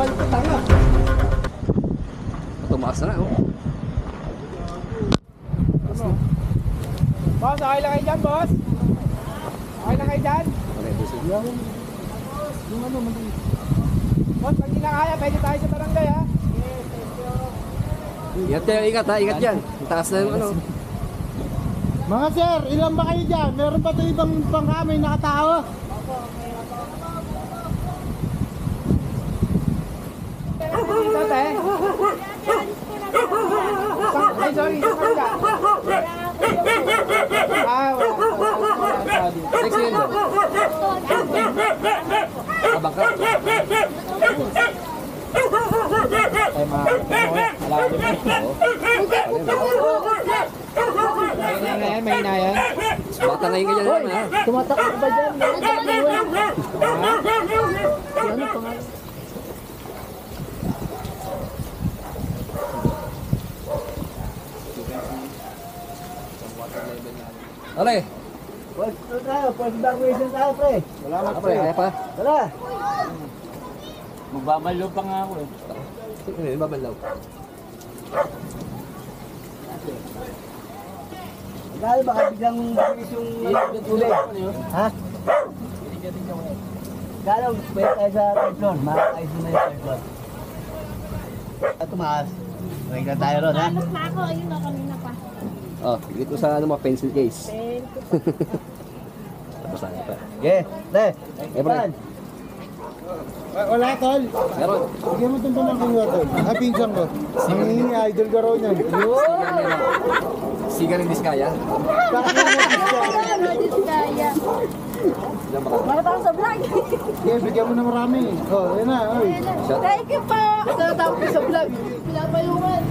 malipit tanga. Tumaas na oh. Boss, okay lang kayo dyan, boss? Okay lang kayo dyan? Okay, busog. Yung ano, madali. Boss, pag hindi na kaya, pwede tayo sa barangay, ha? Ingat kayo, ingat ha, ingat dyan. Ang taas na yung ano. Mga sir, ilan ba kayo dyan? Meron pa ito ibang pangkamay nakatao? Dito, te. Ay, sorry, sorry ka. Wala. Next yun ba? Abang ka. Ay, mga alam mo. May na yan. Bata na yung ganyan ha. Tumatakot ba dyan? Ano pangalan? Ale, Pwede tayo, pwede evacuation tayo, pre. Salamat, pre, kaya pa. Tara. Magbabalo pa nga ako eh. Sige, babalaw. Dahil baka biglang bilis yung tubig. Ha? Gano'n, pwede tayo sa third floor. Makakayos na yung third floor. At tumaas. Pwede na tayo ron, ha? Alas na ako, ayun na kanina pa. Oh, dito sa ano mga pencil case. Tapos na pa. Yeah, le. Pre. Wala, tol. Meron. Bigyan mo itong pamangkin ko, tol. Ah, pinsan ko. Ang idol ka raw niyan. Sigarin Diskaya. Bakit na Ano, Diskaya. Diyan baka. Para parang sa vlog. Yeah, bigyan mo na marami. Oh, yun na. Oy. Thank you po. Ito na tapos sa vlog. Pinapayungan.